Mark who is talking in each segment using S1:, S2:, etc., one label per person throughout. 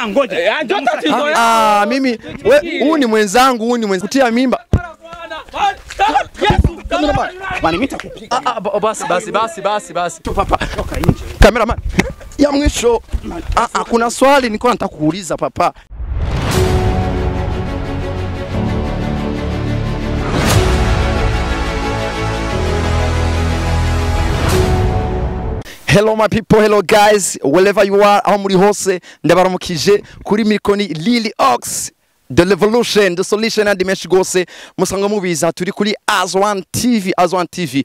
S1: Ngoja. Mimi huu ni mwenzangu, huu ni mwenzangu kutia mimba. Bani mimi nitakupiga. Basi. Papa. Cameraman. Ya mwisho. Kuna swali nilikuwa nataka kuuliza papa. Hello my people, hello guys, wherever you are, aho muri hose ndabaramukije kuri mikoni Lily Ox, the revolution, the solution and dimension gose musanga mubiza turi kuri As1 TV.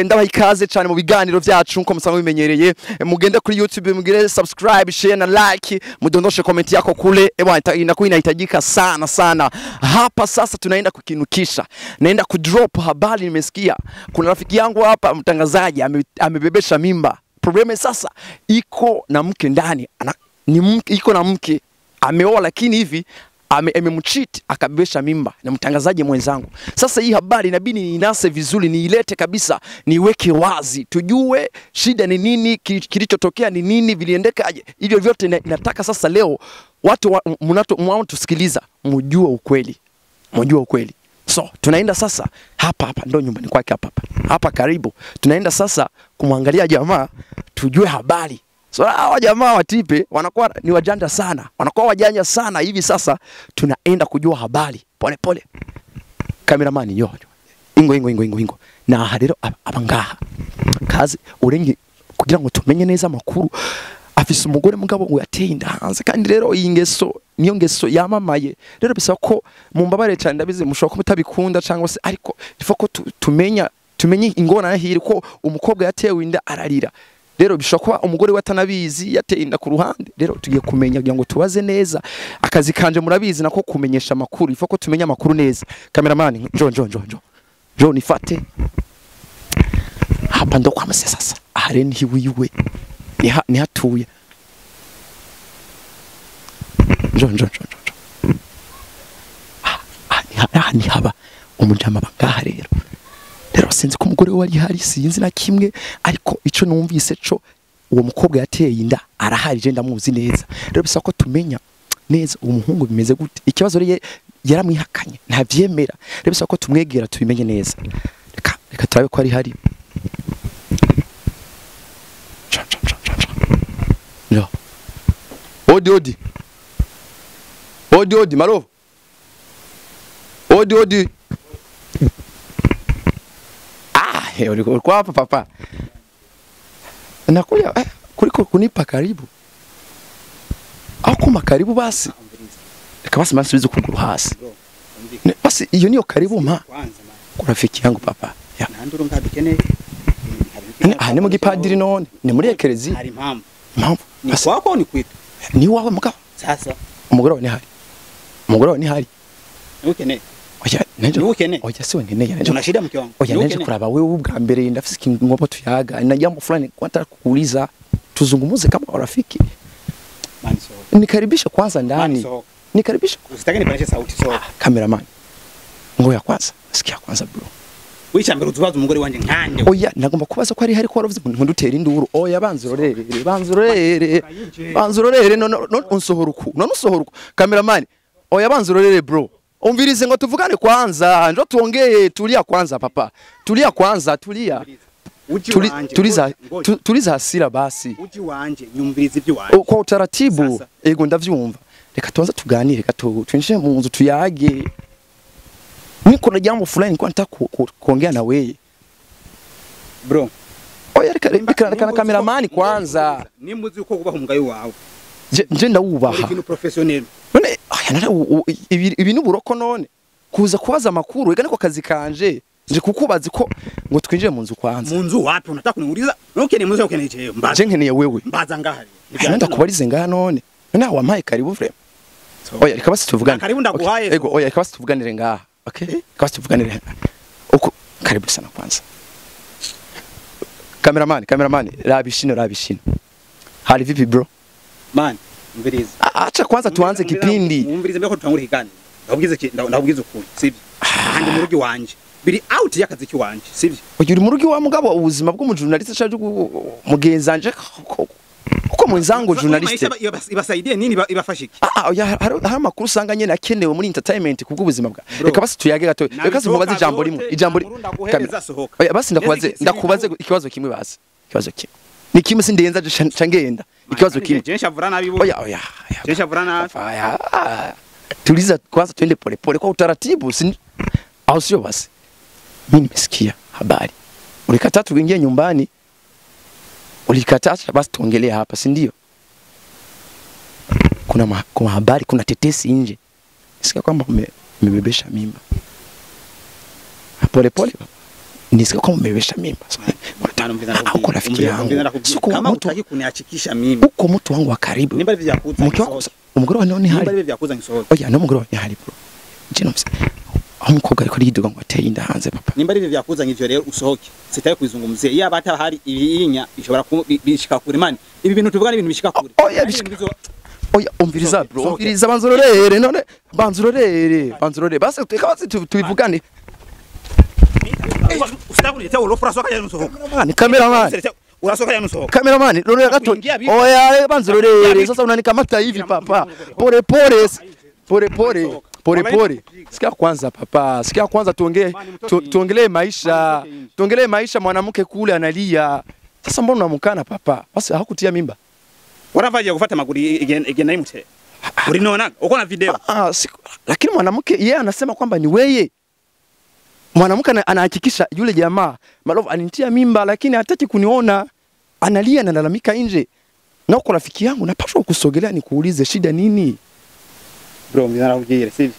S1: Ndabaha ikaze cyane mu biganiro byacu nko musanga bimenyereye, mugende kuri YouTube mugire subscribe, share na like, mudondoshe comment yako kule. Inakuwa inahitajika sana. Hapa sasa tunaenda kukinukisha. Naenda kudrop habari nimesikia. Kuna rafiki yangu hapa mtangazaji amebebesha mimba. Probleme sasa iko na mke ndani, iko na mke ameoa, lakini hivi amemcheat akabebesha mimba na mtangazaji mwenzangu. Sasa hii habari inabidi ninase vizuri, niilete kabisa, niweke wazi, tujue shida ni nini, kilichotokea ni nini, viliendekaje. Hivyo vyote nataka sasa leo watu tusikiliza, mjue ukweli. So tunaenda sasa hapa ndo nyumbani kwake hapa karibu. Tunaenda sasa kumwangalia jamaa, tujue habari. So hawa jamaa watipe wanakuwa ni wajanja sana, hivi sasa tunaenda kujua habari pole. Cameraman yo. Ingo. Na rero abangaha. Kazi urengi kugira ngo tumenye neza makuru. Afise umugore mugabo ngo yateye inda hanze, kandi rero iyi ngeso niyo ngeso yamamaye. Rero bisaba ko mumbabare cyane, ndabize mushobora ko mutabikunda cyangwa se, ariko ifo ko tumenye ingona hiri ko umukobwa yatewe inda ararira. Rero bishobora kuba umugore watanabizi yateye inda ku ruhande. Rero tugiye kumenya kugira ngo tubaze neza. Akazi kanje murabizi nako kumenyesha makuru, ifo ko tumenya makuru neza. Cameraman jo nifate hapa ndo kwa mse sasa. Areni hiwiwe ni hatuye. Jo. Ni haba umujama bangaha rero. Rero sinzi ko umugore wari hari, sinzi na kimwe, ariko ico numvise co uwo mukobwa yateye inda arahari, je ndamuzi neza. Rero bisaba ko tumenya neza umuhungu bimeze gute. Ikibazo rye yaramwihakanye, ntavyemera. Rero bisaba ko tumwegera tubimenye neza. Reka turabe ko ari hari. No. Odi. Malove. Odi. Uri kwa hapa papa. Nakuja kuliko kunipa karibu. Au kuma karibu basi. Kabasi masubizo kuguru hasi. Basi iyo niyo karibu ma. Kwa rafiki yangu papa. Ya.
S2: Nanduru ngabikeneye.
S1: Ni mu gipadiri none. Ni muri ekerezi.
S2: Hari impamvu.
S1: Ni
S2: kwako ni kwita.
S1: Ni wawe mugabo.
S2: Sasa.
S1: Umugore ni hari.
S2: Ukeneye.
S1: Oya siwe nkeneye.
S2: Unashida mke wangu.
S1: Oya nje kuraba wewe ubwa mbere ndafise kingopo tuyaga. Na jambo fulani kwata kuuliza, tuzungumuze kama rafiki. Nikaribisha kwanza ndani. Nikaribisha.
S2: Usitake nipanishe sauti so.
S1: Cameraman. Ngoya kwanza. Sikia kwanza bro.
S2: Wicha mbere utubaza umugore wanje nkande.
S1: Oya nagomba kubaza ko ari hari ko waravuze ndutera induru. Oya banzurorere no unsohoruku. Cameraman. Oya banzurorere bro. Umvirize ngo tuvugane kwanza, njo tuongee, tulia kwanza papa. Tulia. Tuliza hasira basi.
S2: Uji wanje nyumvirize ibyo wanje.
S1: Kwa utaratibu, ego ndavyumva. Reka tuanze tuganire, reka twinjire mu nzu tuyage. Niko na jambo fulani kwa nataka kuongea na wewe.
S2: Bro.
S1: Oya reka na cameraman kwanza.
S2: Ni muzi uko kubaho umugayo wawe.
S1: Je ndawubaha.
S2: Ibintu professionnel.
S1: None ibi n'uburoko none kuza kubaza makuru ega niko kazi kanje, nje kukubaza ko ngo twinjire mu nzu kwanza.
S2: Mu nzu wapi unataka kuniuliza? Nokene muzi ukeneye cyo mbaza.
S1: Je nkeneye wewe.
S2: Mbaza ngahari.
S1: Nenda kubarize ngaha none. None wampaye karibu vrema. Oya reka basi tuvugane.
S2: Karibu ndaguhaye.
S1: Ego oya reka basi tuvuganire ngaha. Okay? Reka basi tuvuganire. Uko karibu sana kwanza. Cameraman, rabishino. Hali vipi bro?
S2: Man, mbiriza.
S1: Acha kwanza tuanze kipindi.
S2: Mbiriza mbeko tutangura higani. Ndabwize ukuri, sibyo? Handi mu rugi wanje. Biri out y'akazi kiwanje, sibyo?
S1: Uri mu rugi wa mugabo ubuzima bw'umujurnaliste cyaje mugenzanje ko uko mwenzangu journaliste
S2: ibasaidie nini ibafashiki
S1: hari amakuru usanga nyene akenewe muri entertainment kubw'ubuzima bwa reka basi tuyage gato reka simubaze ijambo oya basi ndakubaze ikibazo kimwe basi ikibazo kimwe ni kimwe sindenza cangenda ikibazo kimwe
S2: jensha vurana bibo
S1: oya
S2: jensha vurana
S1: tuliza kwanza twende pole pole kwa utaratibu au sio basi mimi nimesikia habari ulikataa tuingie nyumbani ulikataa basi tuongelee hapa si ndio kuna habari kuna tetesi nje nisikia kwamba umebebesha mimba pole pole nisikia kwamba umebebesha mimba uko rafiki yangu
S2: kama utaki kuniachikisha mimi
S1: uko mtu wangu wa karibu
S2: nimba vya kuza
S1: umugoro wa none hari
S2: nimba vya kuza ngisohoke
S1: oya no mugoro wa hari bro je no umukobwa ariko riduga ngo ateye inda hanze papa
S2: nimba vya kuza ngivyo rero usohoke sitaye kwizungumzia iya bata hari ibiyinya bishobora bishika kure mani ibi bintu tuvuga ibintu bishika kure
S1: oya umviriza bro umviriza banzurorere none banzurorere basi twekabazi tubivugane
S2: usitakurita urofura soka yanusohoka
S1: ni cameraman
S2: urasoka yanusohoka
S1: cameraman rorera gato oya banzurorere sasa unanikamata hivi papa pole sikia kwanza papa sikia kwanza tuongelee maisha mwanamke kule analia sasa mbona unamkana papa basi hakutia mimba
S2: waravaje kufuata maguri igena imute urinona uko na video
S1: lakini mwanamke yeye anasema kwamba ni weye mwanamke anahakikisha yule jamaa Malove anitia mimba lakini hataki kuniona analia na lalamika nje na uko rafiki yangu napaswa kusogelea nikuulize shida nini
S2: bro mzana kujira sivyo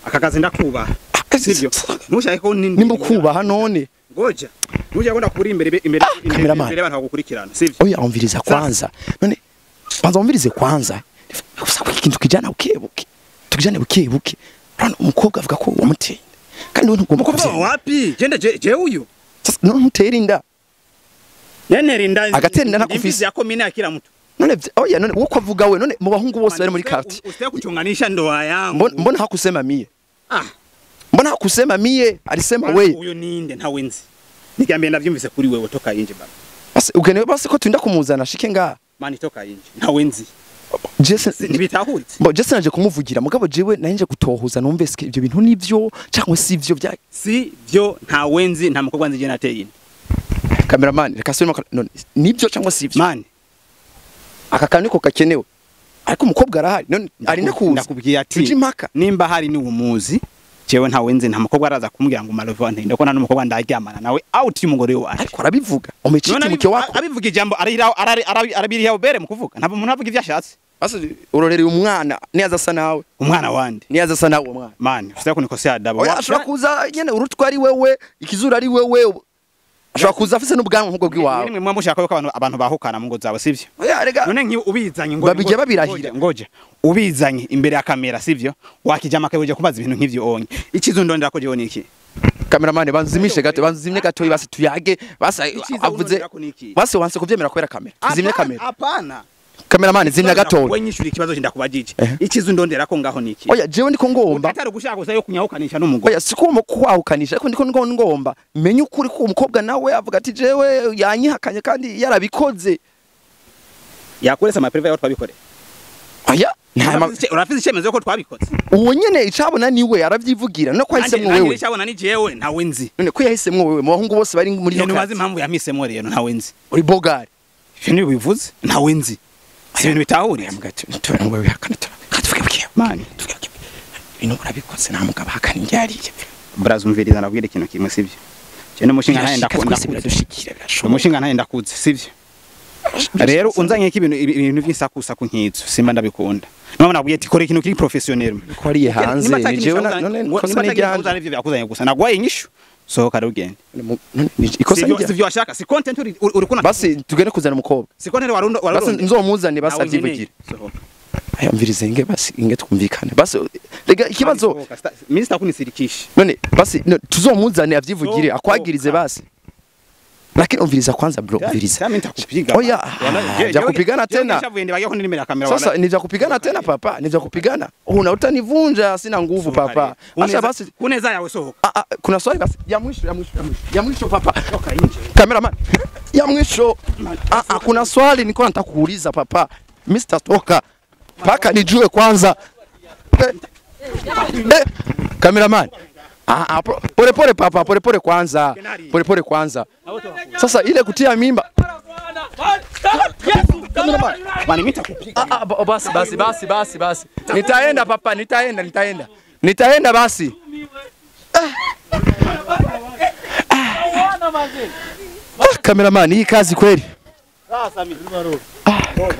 S2: akakazi ndakuba sivyo nushaye ko nini
S1: nimbukuba hanone
S2: ngoja nuje kwenda kuri imbere abantu bagukurikirana sivyo
S1: oya umviriza kwanza none kwanza umvirize kwanza usaba ikintu kijana ukebuke tukijane bukebuke rano umukobwa avuga ko wamuteye kandi we ntugomba
S2: kuvuga wapi genda je uyu
S1: sasa no mutera inda
S2: rinda
S1: agatenda nakufise
S2: yako mine akira mtu
S1: none oya none uko avuga we none mu bahungu bose bari muri quartier
S2: usitaka kuchunganisha ndoa yangu
S1: mbona hakusema mie mbona hakusema mie alisema wewe
S2: uyu ninde nta wenzi nikiambia ndavyumvise kuri wewe toka inje baba
S1: basi ugenewe basi ko twinda kumuzana shike nga
S2: mani toka inje nta wenzi
S1: Jesse
S2: nibitahuritse
S1: Jesse naje kumuvugira mugabo jewe naje gutohuza numve ske ibyo bintu nivyo cyangwa si ivyo bya
S2: si byo nta wenzi nta mukobwa nzi je nateye ine
S1: cameraman reka sema none nivyo cyangwa si ivyo
S2: man
S1: akakaniko kakenewe ariko umukobwa arahari none ari nakuza
S2: ndakubwiye ati nimba hari ni umuzi jewe nta wenzi nta mukobwa araza kumubwira ngo Malove ante ndako nanu mukobwa ndaryamana nawe out y'umugore wacu
S1: ariko arabivuga umeciti muke wako
S2: abivuga ijambo arabiriho bere mu kuvuga ntabwo umuntu avuga ivyashatse
S1: basi urorere umwana niyaza sa nawe
S2: umwana wandi
S1: niyaza sa nawe umwana
S2: man usitaka kunikosea adabu
S1: ashobora kuza nyene urutwa ari wewe ikizura ari wewe ashobora kuza afise n'ubwanwa nk'ubwo bwiwawe
S2: nimwe mwamushaka yuko abantu bahukana mu ngo zawe sivyo none nki ubizanye ngo
S1: babije babirahira
S2: ngoje ubizanye imbere ya kamera sivyo wakijama kaje kubaza ibintu nk'ivyo onye ikizo ndondera ko jewe niki
S1: cameraman banzimishe gato banzimye gato basi tuyage basi avuze basi wanse kuvyemera kwera kamera tuzimye kamera
S2: hapana
S1: cameraman zimya gato
S2: we nyishuri ikibazo ndakubajije ikizo ndondera ko ngaho niki
S1: oya jewe ndiko ngomba
S2: atari gushaka gusa yo kunyahukanisha n'umugore
S1: oya sikumo kwahukanisha ariko ndiko ngomba menye ukuri ko umukobwa nawe avuga ati jewe yanyihakanye kandi yarabikoze
S2: yakuresa ama privé yo twabikore
S1: oya
S2: urafise icyemezo ko twabikoze
S1: uwo nyene icabona niwe aravyivugira no kwahisemwe wewe
S2: icabona ni jewe nta wenzi
S1: none ko yahisemwe wewe mu bahungu bose bari muri
S2: no kazi impamvu yamisemwe rero nta wenzi
S1: uri bogari
S2: ibintu bivuze nta wenzi ibintu bitahuriye
S1: wewe wihakana tuvuge buke
S2: mani
S1: ino urabikoze nta mugabo hakana njariye
S2: brazumviriza nabwire ikintu kimwe sivyo cyane umushinga ntayenda kunda
S1: biradushikira birashobora
S2: umushinga ntayenda kuze sivyo rero unzanye ibintu by'isakusa ku nkizo simba ndabikunda none nabwiye ati kore ikintu kiri professionnel
S1: ko ari hanze jewe none kosa ni
S2: ryanje nivyo byakuzanye gusa nagwaye inyishu sohoka rugende
S1: ikosa
S2: ni sivyo ashaka si content uri kuna
S1: basi tugende kuzana umukobwa
S2: si content warundo
S1: basi nzomuzane basi avyivugire aya mvirize inge basi inge tukumvikane basi rega ikibazo
S2: minister kunisirikisha
S1: none basi tuzomuzane avyivugire akwagirize basi Lakini umviriza kwanza bro, umviriza.
S2: Sasa mimi nitakupiga.
S1: Oya, hajakupigana tena. Sasa nitakupigana tena papa, nitakupigana. Utanivunja, sina nguvu papa. Acha basi.
S2: Unaweza yawe sohoka.
S1: Kuna swali basi ya mwisho papa. Toka nje. Cameraman. Ya mwisho. Kuna swali nilikuwa nataka kuuliza papa. Mr. Toka. Paka nijue kwanza. Cameraman. Pole papa, pole kwanza. Pole kwanza. Sasa ile kutia mimba. Basi. Nitaenda papa, nitaenda basi. Cameraman, hii kazi kweli.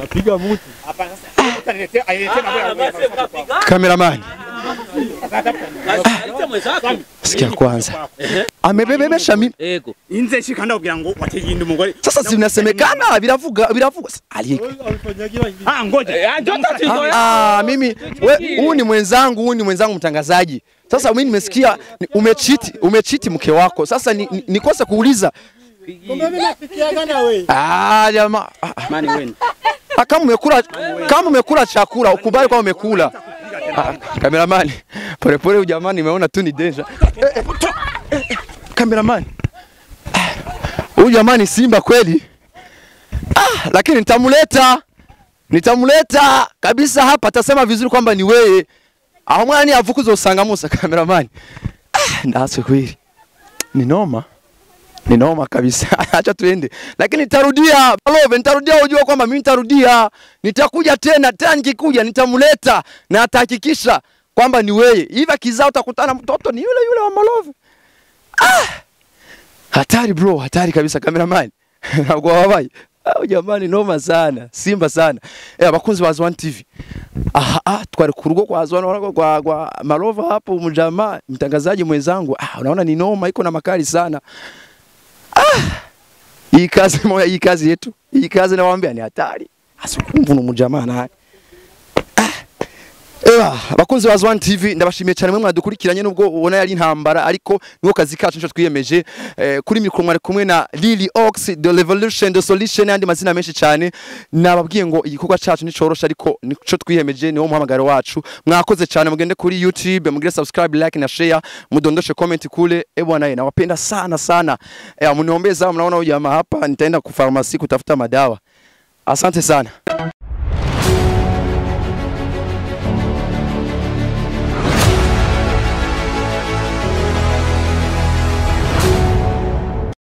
S3: Napiga mtu.
S1: Cameraman. Sikia kwanza. Amebebesha mimi.
S2: Ego. Inze shikanda kugira ngo wateginde umugore.
S1: Sasa si unasemekana biravuga. Aliyeka.
S2: Ngoja.
S1: Mimi huyu ni mwenzangu, mtangazaji. Sasa mimi nimesikia umechiti mke wako. Sasa nikose kuuliza.
S3: Kumbe mimi nafikiaga na wewe.
S1: Jamaa.
S2: Mani wewe.
S1: Kama umekula chakula, ukubali kwa umekula. Cameraman, pole jamani, nimeona tu ni danger. Cameraman. Huyu jamani simba kweli. Lakini nitamuleta kabisa hapa, atasema vizuri kwamba ni wewe. Umwana avukuza usangamusa cameraman. Ndase kweli. Ni noma kabisa. Acha tuende. Lakini nitarudia, Malove, nitarudia ujue kwamba mimi nitarudia. Nitakuja tena nikikuja nitamuleta na atahakikisha kwamba ni wewe. Hivi akizao utakutana mtoto ni yule wa Malove. Hatari bro, hatari kabisa cameraman. Kwa wabai. Jamani noma sana, simba sana. Bakunzi wa Azwan TV. Twari kurugo kwa Azwan kwa Malove hapo umjamaa mtangazaji mwenzangu. Unaona ni noma, iko na makali sana. Hii kazi yetu. Hii kazi nawaambia ni hatari. Asikumvu n'umujamaa naye. Bakunzi wa Azwan TV ndabashimiye cyane mwe mwadukurikiranye nubwo ubona yari intambara ariko niwo kazi kacu nco twiyemeje kuri mikro mwari kumwe na Lily Ox the Revolution the Solution and mazina menshi cyane nababwiye ngo igikorwa cacu ni corosha ariko nico twiyemeje niwo muhamagaro wacu mwakoze cyane mugende kuri YouTube mugire subscribe like na share mudondoshe comment kule bwana nawapenda sana muniombeza mnaona huyu jamaa hapa nitaenda ku pharmacy kutafuta madawa asante sana.